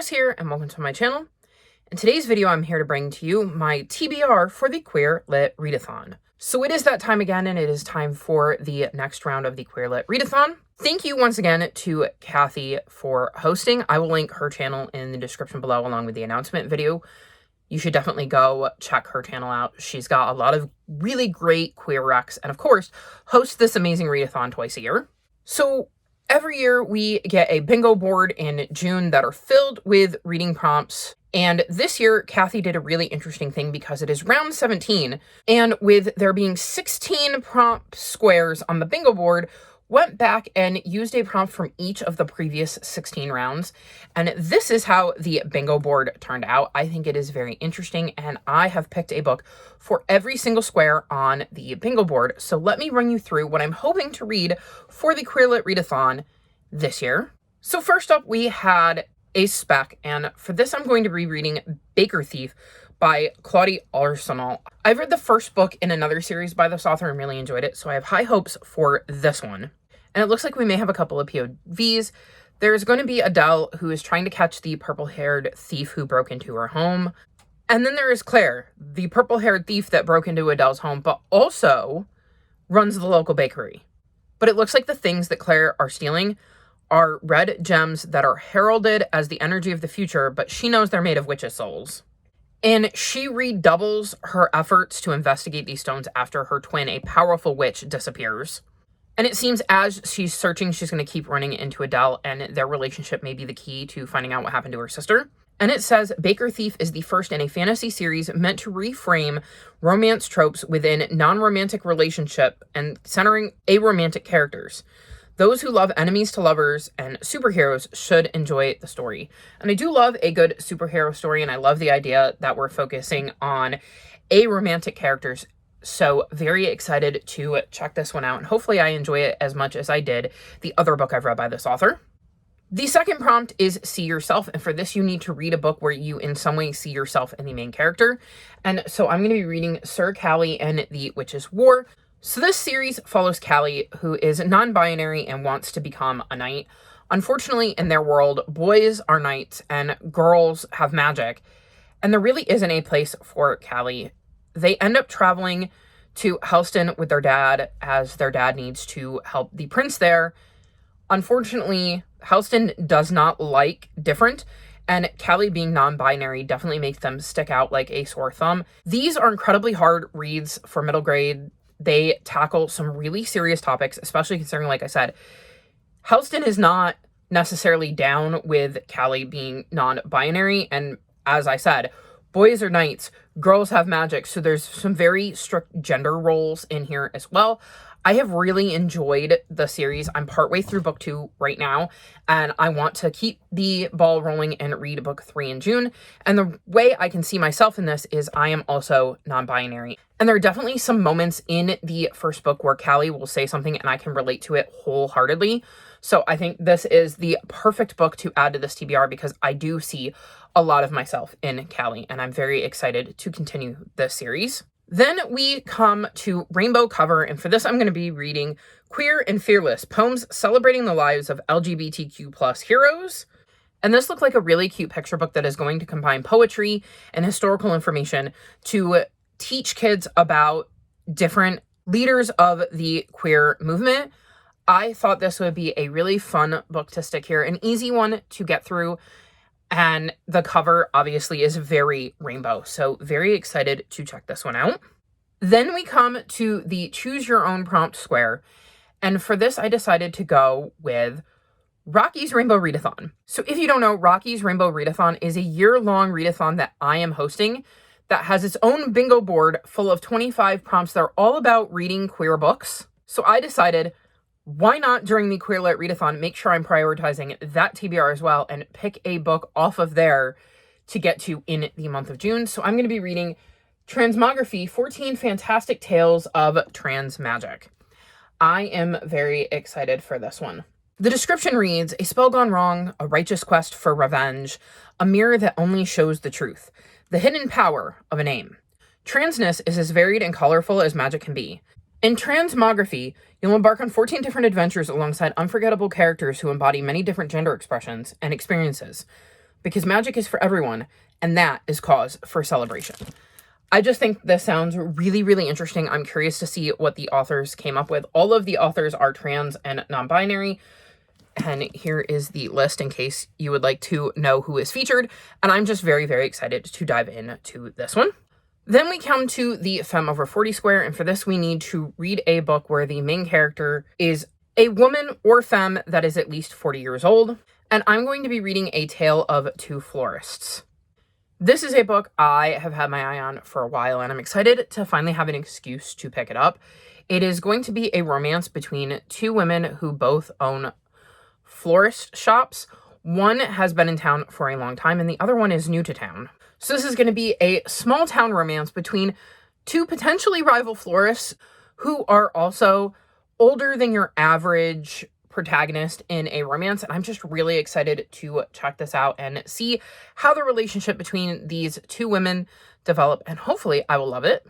Chris here, and welcome to my channel. In today's video, I'm here to bring to you my TBR for the Queer Lit Readathon. So it is that time again, and it is time for the next round of the Queer Lit Readathon. Thank you once again to Kathy for hosting. I will link her channel in the description below along with the announcement video. You should definitely go check her channel out. She's got a lot of really great queer recs, and of course, hosts this amazing readathon twice a year. So every year we get a bingo board in June that are filled with reading prompts. And this year, Kathy did a really interesting thing because it is round 17. And with there being 16 prompt squares on the bingo board, went back and used a prompt from each of the previous 16 rounds. And this is how the bingo board turned out. I think it is very interesting, and I have picked a book for every single square on the bingo board. So let me run you through what I'm hoping to read for the Queer Lit Readathon this year. So first up, we had a spec, and for this I'm going to be reading Baker Thief by Claudie Arsenal. I've read the first book in another series by this author and really enjoyed it, so I have high hopes for this one. And it looks like we may have a couple of POVs. There's going to be Adele, who is trying to catch the purple-haired thief who broke into her home. And then there is Claire, the purple-haired thief that broke into Adele's home, but also runs the local bakery. But it looks like the things that Claire are stealing are red gems that are heralded as the energy of the future, but she knows they're made of witches' souls. And she redoubles her efforts to investigate these stones after her twin, a powerful witch, disappears. And it seems as she's searching, she's going to keep running into Adele, and their relationship may be the key to finding out what happened to her sister. And it says, Baker Thief is the first in a fantasy series meant to reframe romance tropes within non-romantic relationship and centering aromantic characters. Those who love enemies to lovers and superheroes should enjoy the story. And I do love a good superhero story, and I love the idea that we're focusing on aromantic characters. So very excited to check this one out, and hopefully I enjoy it as much as I did the other book I've read by this author. The second prompt is See Yourself, and for this you need to read a book where you in some way see yourself in the main character. And so I'm going to be reading Sir Callie and the Witch's War. So this series follows Callie, who is non-binary and wants to become a knight. Unfortunately, in their world, boys are knights and girls have magic, and there really isn't a place for Callie. They end up traveling to Helston with their dad, as their dad needs to help the prince there. Unfortunately, Helston does not like different, and Callie being non-binary definitely makes them stick out like a sore thumb. These are incredibly hard reads for middle grade. They tackle some really serious topics, especially considering, like I said, Helston is not necessarily down with Callie being non-binary, and as I said, boys are knights, girls have magic, so there's some very strict gender roles in here as well. I have really enjoyed the series. I'm partway through book 2 right now, and I want to keep the ball rolling and read book 3 in June. And the way I can see myself in this is I am also non-binary. And there are definitely some moments in the first book where Callie will say something and I can relate to it wholeheartedly. So I think this is the perfect book to add to this TBR because I do see a lot of myself in Callie, and I'm very excited to continue this series. Then we come to Rainbow Cover, and for this I'm going to be reading Queer and Fearless, Poems Celebrating the Lives of LGBTQ+ Heroes. And this looked like a really cute picture book that is going to combine poetry and historical information to teach kids about different leaders of the queer movement. I thought this would be a really fun book to stick here, an easy one to get through. And the cover obviously is very rainbow, so very excited to check this one out. Then we come to the Choose Your Own Prompt Square, and for this I decided to go with Rocky's Rainbow Readathon. So if you don't know, Rocky's Rainbow Readathon is a year-long readathon that I am hosting that has its own bingo board full of 25 prompts that are all about reading queer books. So I decided, why not during the Queer Lit Readathon make sure I'm prioritizing that TBR as well and pick a book off of there to get to in the month of June. So I'm going to be reading Transmography, 14 Fantastic Tales of Trans Magic. I am very excited for this one. The description reads, a spell gone wrong, a righteous quest for revenge, a mirror that only shows the truth, the hidden power of a name. Transness is as varied and colorful as magic can be. In Transmography, you'll embark on 14 different adventures alongside unforgettable characters who embody many different gender expressions and experiences. because magic is for everyone, and that is cause for celebration. I just think this sounds really, really interesting. I'm curious to see what the authors came up with. All of the authors are trans and non-binary. And here is the list in case you would like to know who is featured. And I'm just very, very excited to dive into this one. Then we come to the Femme Over 40 square. And for this, we need to read a book where the main character is a woman or femme that is at least 40 years old. And I'm going to be reading A Tale of Two Florists. This is a book I have had my eye on for a while, and I'm excited to finally have an excuse to pick it up. It is going to be a romance between two women who both own florist shops. One has been in town for a long time, and the other one is new to town. So this is going to be a small town romance between two potentially rival florists who are also older than your average protagonist in a romance, and I'm just really excited to check this out and see how the relationship between these two women develop, and hopefully I will love it.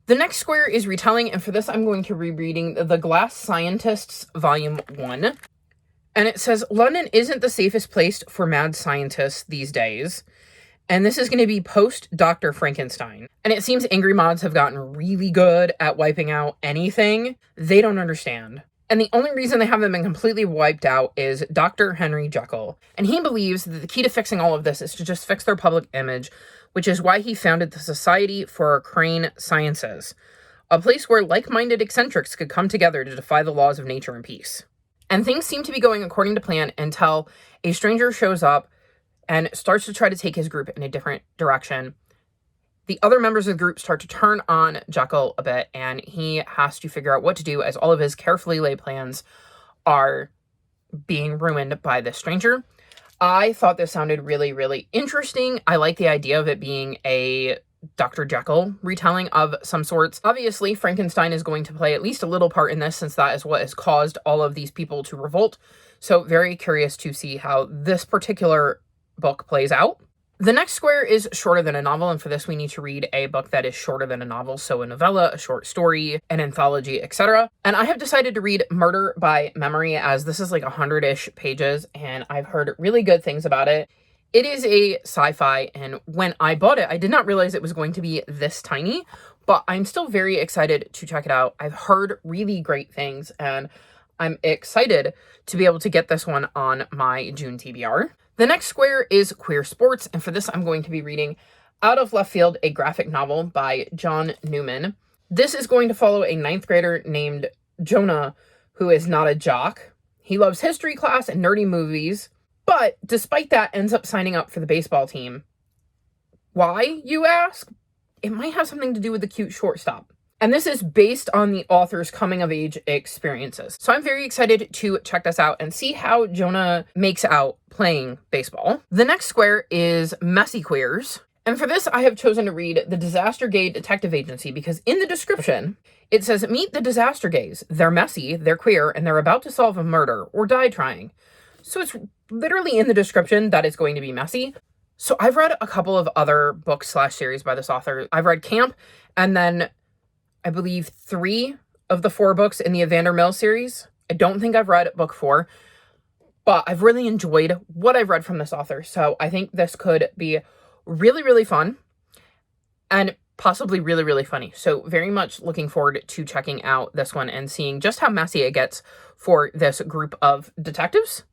The next square is retelling, and for this I'm going to be reading The Glass Scientists Volume 1. And it says, London isn't the safest place for mad scientists these days. And this is going to be post Dr. Frankenstein. And it seems angry mods have gotten really good at wiping out anything they don't understand. And the only reason they haven't been completely wiped out is Dr. Henry Jekyll. And he believes that the key to fixing all of this is to just fix their public image, which is why he founded the Society for Crane Sciences, a place where like-minded eccentrics could come together to defy the laws of nature and peace. And things seem to be going according to plan until a stranger shows up and starts to try to take his group in a different direction. The other members of the group start to turn on Jekyll a bit, and he has to figure out what to do as all of his carefully laid plans are being ruined by this stranger. I thought this sounded really, really interesting. I like the idea of it being a Dr. Jekyll retelling of some sorts. Obviously, Frankenstein is going to play at least a little part in this, since that is what has caused all of these people to revolt. So very curious to see how this particular book plays out. The next square is shorter than a novel, and for this we need to read a book that is shorter than a novel, so a novella, a short story, an anthology, etc. And I have decided to read Murder by Memory, as this is like 100-ish pages, and I've heard really good things about it. It is a sci-fi, and when I bought it, I did not realize it was going to be this tiny, but I'm still very excited to check it out. I've heard really great things, and I'm excited to be able to get this one on my June TBR. The next square is Queer Sports, and for this I'm going to be reading Out of Left Field, a graphic novel by John Newman. This is going to follow a 9th grader named Jonah, who is not a jock. He loves history class and nerdy movies, but despite that ends up signing up for the baseball team. Why, you ask? It might have something to do with the cute shortstop. And this is based on the author's coming-of-age experiences. So I'm very excited to check this out and see how Jonah makes out playing baseball. The next square is Messy Queers. And for this, I have chosen to read The Disaster Gay Detective Agency, because in the description, it says, meet the disaster gays. They're messy, they're queer, and they're about to solve a murder or die trying. So it's literally in the description that it's going to be messy. So I've read a couple of other books / series by this author. I've read Camp, and then I believe 3 of the 4 books in the Evander Mills series. I don't think I've read book 4, but I've really enjoyed what I've read from this author. So I think this could be really, really fun and possibly really, really funny. So very much looking forward to checking out this one and seeing just how messy it gets for this group of detectives.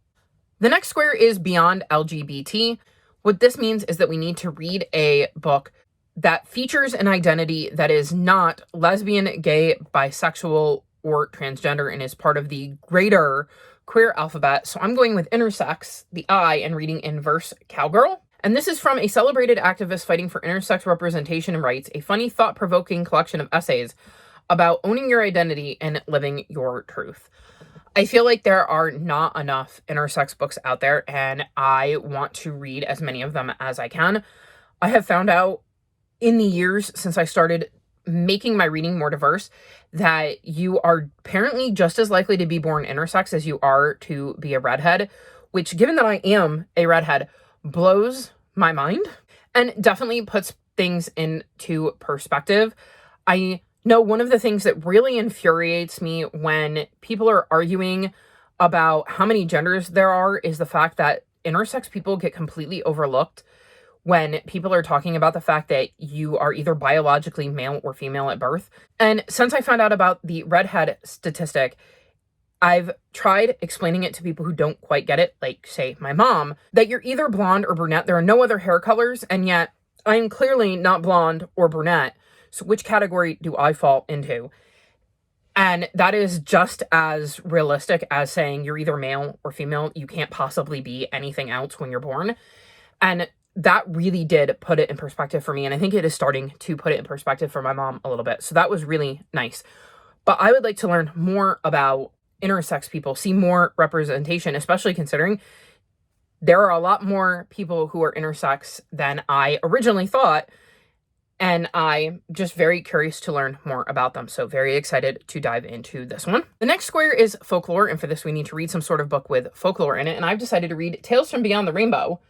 The next square is Beyond LGBT. What this means is that we need to read a book that features an identity that is not lesbian, gay, bisexual, or transgender and is part of the greater queer alphabet. So I'm going with intersex, the I, and reading Inverse Cowgirl. And this is from a celebrated activist fighting for intersex representation and rights, a funny, thought-provoking collection of essays about owning your identity and living your truth. I feel like there are not enough intersex books out there, and I want to read as many of them as I can. I have found out in the years since I started making my reading more diverse that you are apparently just as likely to be born intersex as you are to be a redhead, which, given that I am a redhead, blows my mind and definitely puts things into perspective. I know one of the things that really infuriates me when people are arguing about how many genders there are is the fact that intersex people get completely overlooked when people are talking about the fact that you are either biologically male or female at birth. And since I found out about the redhead statistic, I've tried explaining it to people who don't quite get it, like, say, my mom, that you're either blonde or brunette. There are no other hair colors, and yet I'm clearly not blonde or brunette. So which category do I fall into? And that is just as realistic as saying you're either male or female. You can't possibly be anything else when you're born. And that really did put it in perspective for me. And I think it is starting to put it in perspective for my mom a little bit. So that was really nice. But I would like to learn more about intersex people, see more representation, especially considering there are a lot more people who are intersex than I originally thought. And I'm just very curious to learn more about them. So very excited to dive into this one. The next square is folklore. And for this, we need to read some sort of book with folklore in it. And I've decided to read Tales from Beyond the Rainbow,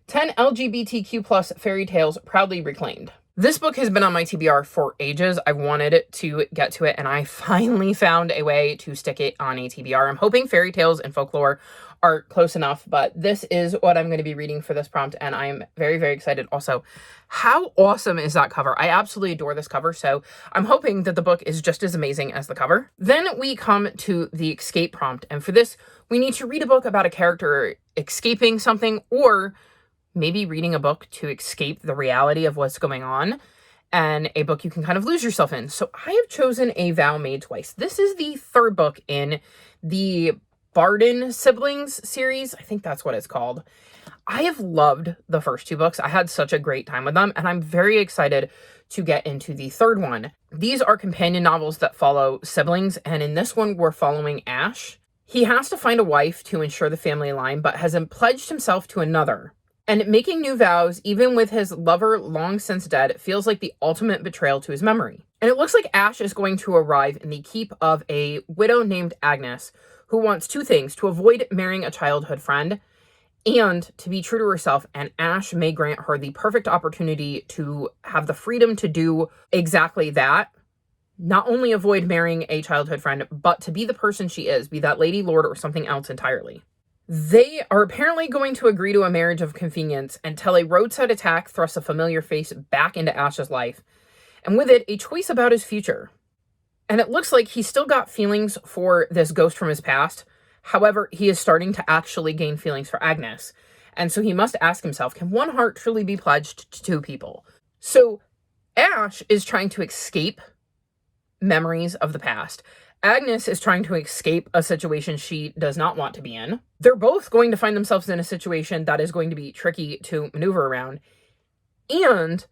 10 LGBTQ plus fairy tales proudly reclaimed. This book has been on my TBR for ages. I wanted to get to it, and I finally found a way to stick it on a TBR. I'm hoping fairy tales and folklore are close enough, but this is what I'm going to be reading for this prompt, and I'm very, very excited. Also, how awesome is that cover? I absolutely adore this cover, so I'm hoping that the book is just as amazing as the cover. Then we come to the escape prompt, and for this, we need to read a book about a character escaping something, or maybe reading a book to escape the reality of what's going on, and a book you can kind of lose yourself in. So I have chosen A Vow Made Twice. This is the third book in the Barden Siblings series. I think that's what it's called. I have loved the first two books. I had such a great time with them, and I'm very excited to get into the third one. These are companion novels that follow siblings, and in this one, we're following Ash. He has to find a wife to ensure the family line, but has pledged himself to another. And making new vows, even with his lover long since dead, feels like the ultimate betrayal to his memory. And it looks like Ash is going to arrive in the keep of a widow named Agnes, who wants two things: to avoid marrying a childhood friend and to be true to herself. And Ash may grant her the perfect opportunity to have the freedom to do exactly that. Not only avoid marrying a childhood friend, but to be the person she is, be that Lady Lord or something else entirely. They are apparently going to agree to a marriage of convenience until a roadside attack thrusts a familiar face back into Ash's life, and with it, a choice about his future. And it looks like he's still got feelings for this ghost from his past. However, he is starting to actually gain feelings for Agnes. And so he must ask himself, can one heart truly be pledged to two people? So Ash is trying to escape memories of the past. Agnes is trying to escape a situation she does not want to be in. They're both going to find themselves in a situation that is going to be tricky to maneuver around. And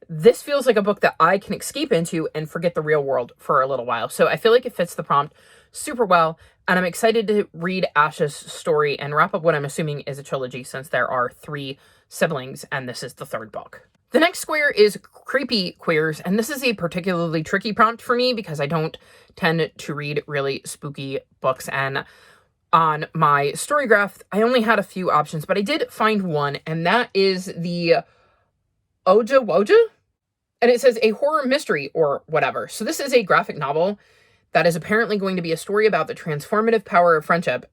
this feels like a book that I can escape into and forget the real world for a little while. So I feel like it fits the prompt super well. And I'm excited to read Ash's story and wrap up what I'm assuming is a trilogy, since there are 3 siblings and this is the third book. The next square is creepy queers, and this is a particularly tricky prompt for me because I don't tend to read really spooky books, and on my story graph, I only had a few options, but I did find one, and that is the Oja Woja, and it says a horror mystery or whatever. So this is a graphic novel that is apparently going to be a story about the transformative power of friendship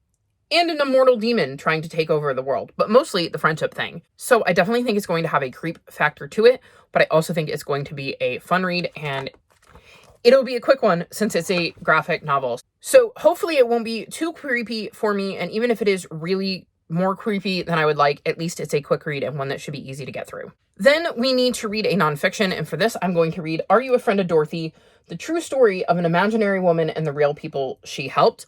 and an immortal demon trying to take over the world, but mostly the friendship thing. So I definitely think it's going to have a creep factor to it, but I also think it's going to be a fun read, and it'll be a quick one since it's a graphic novel. So hopefully it won't be too creepy for me, and even if it is really more creepy than I would like, at least it's a quick read and one that should be easy to get through. Then we need to read a nonfiction, and for this I'm going to read Are You a Friend of Dorothy? The True Story of an Imaginary Woman and the Real People She Helped.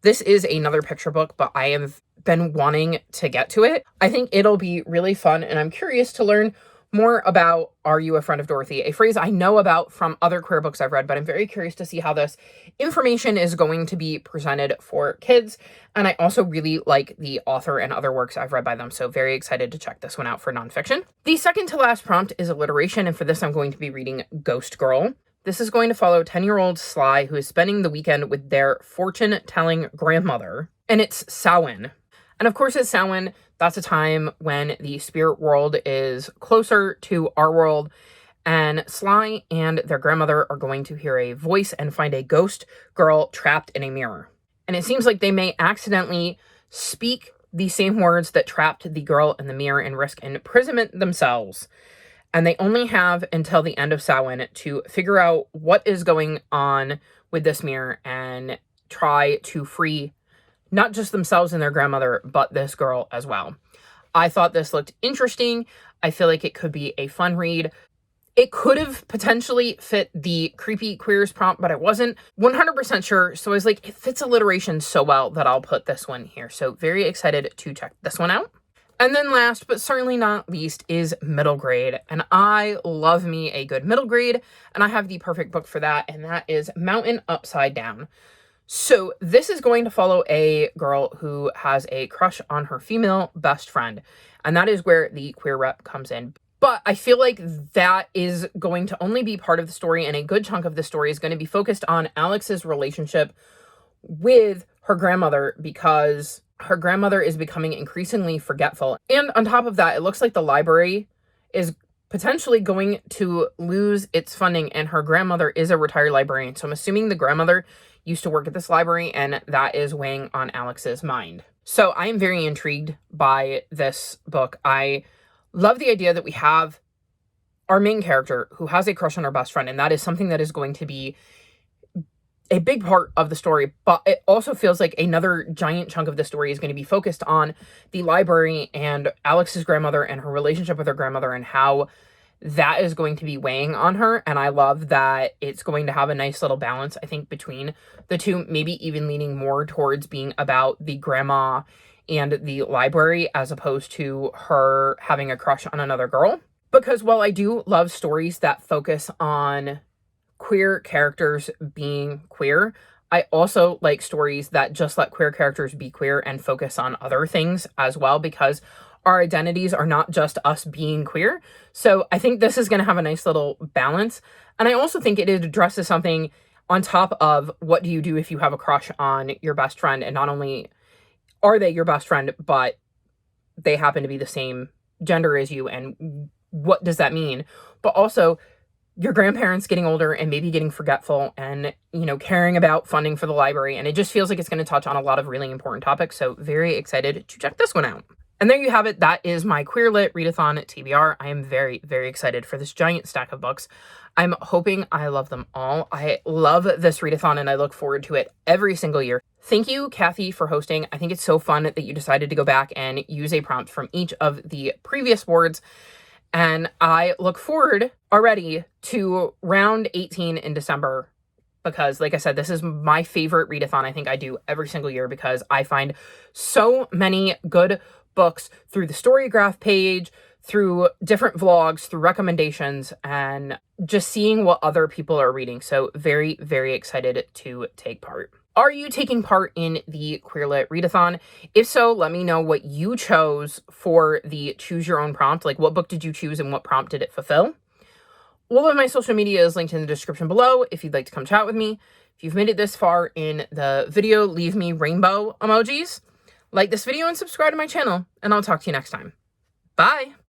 This is another picture book, but I have been wanting to get to it. I think it'll be really fun, and I'm curious to learn more about Are You a Friend of Dorothy? A phrase I know about from other queer books I've read, but I'm very curious to see how this information is going to be presented for kids. And I also really like the author and other works I've read by them, so very excited to check this one out for nonfiction. The second to last prompt is alliteration, and for this I'm going to be reading Ghost Girl. This is going to follow 10-year-old Sly, who is spending the weekend with their fortune-telling grandmother, and it's Samhain. And of course, it's Samhain. That's a time when the spirit world is closer to our world, and Sly and their grandmother are going to hear a voice and find a ghost girl trapped in a mirror. And it seems like they may accidentally speak the same words that trapped the girl in the mirror and risk imprisonment themselves. And they only have until the end of Samhain to figure out what is going on with this mirror and try to free not just themselves and their grandmother, but this girl as well. I thought this looked interesting. I feel like it could be a fun read. It could have potentially fit the creepy queers prompt, but I wasn't 100% sure. So I was like, it fits alliteration so well that I'll put this one here. So very excited to check this one out. And then last, but certainly not least, is middle grade. And I love me a good middle grade, and I have the perfect book for that, and that is Mountain Upside Down. So this is going to follow a girl who has a crush on her female best friend, and that is where the queer rep comes in. But I feel like that is going to only be part of the story, and a good chunk of the story is going to be focused on Alex's relationship with her grandmother, because her grandmother is becoming increasingly forgetful. And on top of that, it looks like the library is potentially going to lose its funding, and her grandmother is a retired librarian. So I'm assuming the grandmother used to work at this library, and that is weighing on Alex's mind. So I am very intrigued by this book. I love the idea that we have our main character who has a crush on her best friend, and that is something that is going to be a big part of the story, but it also feels like another giant chunk of the story is going to be focused on the library and Alex's grandmother and her relationship with her grandmother and how that is going to be weighing on her. And I love that it's going to have a nice little balance, I think, between the two, maybe even leaning more towards being about the grandma and the library as opposed to her having a crush on another girl. Because while I do love stories that focus on queer characters being queer, I also like stories that just let queer characters be queer and focus on other things as well, because our identities are not just us being queer. So I think this is going to have a nice little balance. And I also think it addresses something on top of what do you do if you have a crush on your best friend, and not only are they your best friend, but they happen to be the same gender as you, and what does that mean? But also your grandparents getting older and maybe getting forgetful and, caring about funding for the library. And it just feels like it's going to touch on a lot of really important topics. So very excited to check this one out. And there you have it. That is my Queer Lit Readathon TBR. I am very, very excited for this giant stack of books. I'm hoping I love them all. I love this readathon and I look forward to it every single year. Thank you, Kathy, for hosting. I think it's so fun that you decided to go back and use a prompt from each of the previous boards. And I look forward already to round 18 in December, because like I said, this is my favorite readathon I think I do every single year, because I find so many good books through the Storygraph page, through different vlogs, through recommendations, and just seeing what other people are reading. So very, very excited to take part. Are you taking part in the Queer Lit Readathon? If so, let me know what you chose for the choose your own prompt. Like, what book did you choose and what prompt did it fulfill? All of my social media is linked in the description below if you'd like to come chat with me. If you've made it this far in the video, leave me rainbow emojis. Like this video and subscribe to my channel, and I'll talk to you next time. Bye!